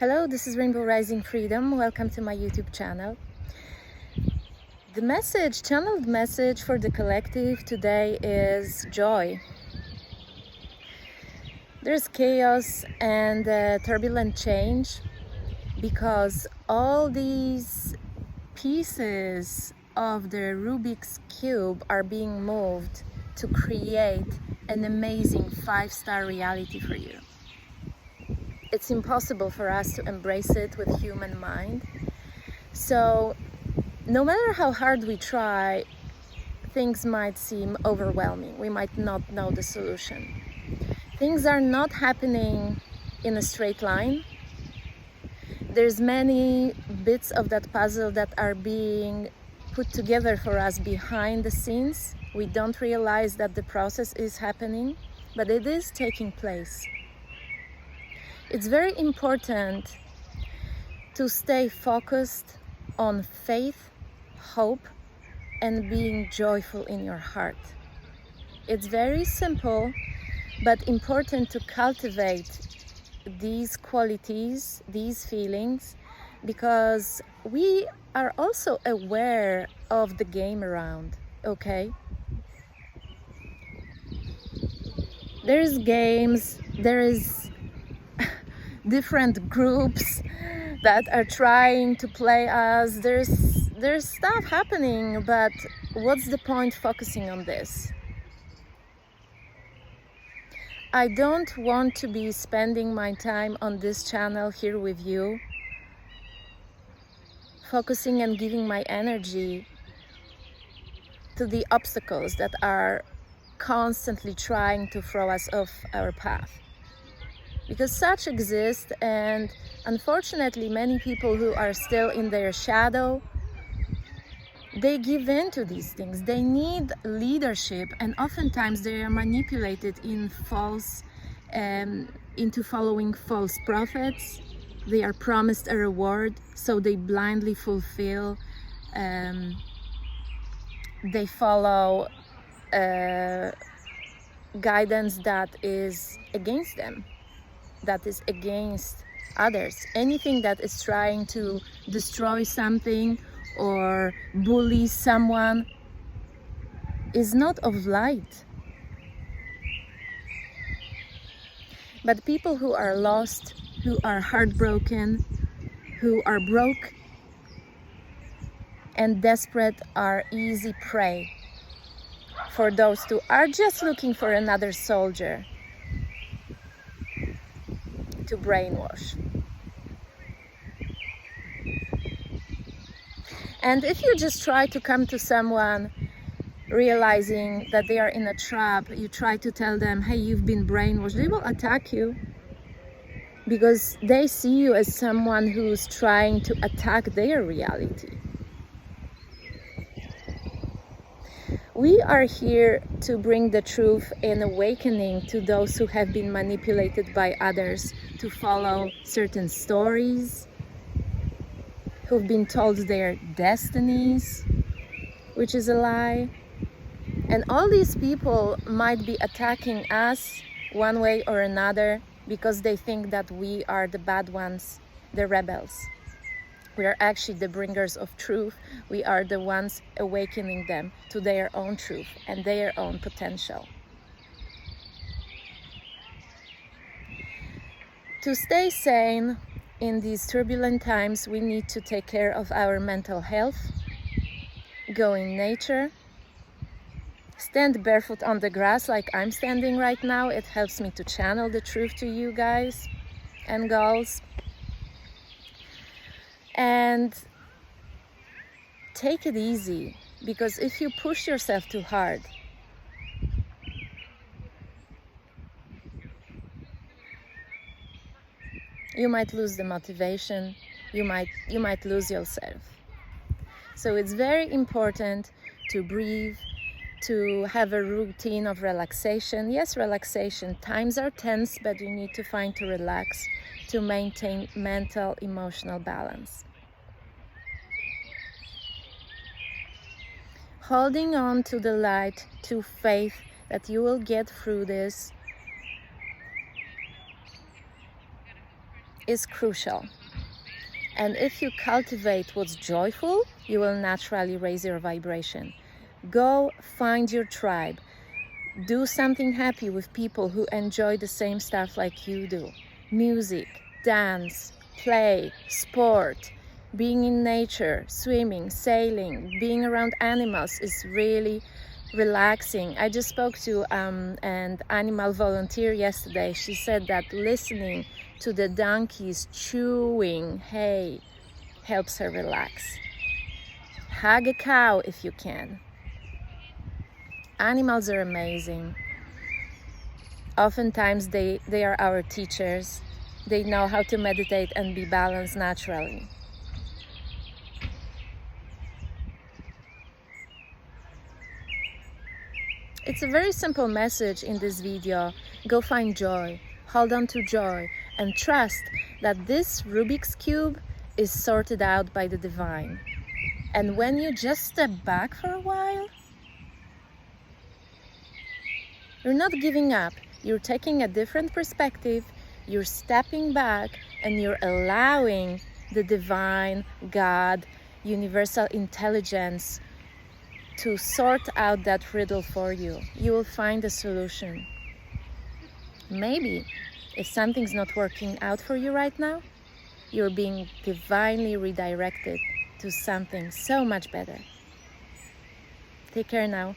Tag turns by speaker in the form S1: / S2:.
S1: Hello, this is Rainbow Rising Freedom. Welcome to my YouTube channel. The channeled message for the collective today is joy. There's chaos and turbulent change because all these pieces of the Rubik's Cube are being moved to create an amazing 5-star reality for you. It's impossible for us to embrace it with human mind. So no matter how hard we try, things might seem overwhelming. We might not know the solution. Things are not happening in a straight line. There's many bits of that puzzle that are being put together for us behind the scenes. We don't realize that the process is happening, but it is taking place. It's very important to stay focused on faith, hope, and being joyful in your heart. It's very simple, but important to cultivate these qualities, these feelings, because we are also aware of the game around, okay? There's games, there is different groups that are trying to play us. There's stuff happening, but what's the point focusing on this? I don't want to be spending my time on this channel here with you, focusing and giving my energy to the obstacles that are constantly trying to throw us off our path. Because such exist, and unfortunately many people who are still in their shadow, they give in to these things. They need leadership, and oftentimes they are manipulated in into following false prophets. They are promised a reward, so they blindly fulfill. They follow guidance that is against them, that is against others. Anything that is trying to destroy something or bully someone is not of light. But people who are lost, who are heartbroken, who are broke and desperate are easy prey for those who are just looking for another soldier to brainwash. And if you just try to come to someone realizing that they are in a trap, you try to tell them, hey, you've been brainwashed, they will attack you because they see you as someone who's trying to attack their reality. We are here to bring the truth and awakening to those who have been manipulated by others to follow certain stories, who've been told their destinies, which is a lie. And all these people might be attacking us one way or another because they think that we are the bad ones, the rebels. We are actually the bringers of truth. We are the ones awakening them to their own truth and their own potential. To stay sane in these turbulent times, we need to take care of our mental health, go in nature, stand barefoot on the grass like I'm standing right now. It helps me to channel the truth to you guys and girls. And take it easy, because if you push yourself too hard, you might lose the motivation, you might lose yourself. So it's very important to breathe, to have a routine of relaxation. Yes, relaxation. Times are tense, but you need to find to relax, to maintain mental, emotional balance. Holding on to the light, to faith that you will get through this. is crucial. And if you cultivate what's joyful, you will naturally raise your vibration. Go find your tribe. Do something happy with people who enjoy the same stuff like you do. Music, dance, play, sport, being in nature, swimming, sailing, being around animals is really relaxing. I just spoke to an animal volunteer yesterday. She said that listening to the donkeys chewing hay helps her relax. Hug a cow if you can. Animals are amazing. Oftentimes they are our teachers. They know how to meditate and be balanced naturally. It's a very simple message in this video. Go find joy, hold on to joy, and trust that this Rubik's Cube is sorted out by the divine. And when you just step back for a while, you're not giving up. You're taking a different perspective, you're stepping back, and you're allowing the divine, God, universal intelligence to sort out that riddle for you. You will find a solution. Maybe if something's not working out for you right now, you're being divinely redirected to something so much better. Take care now.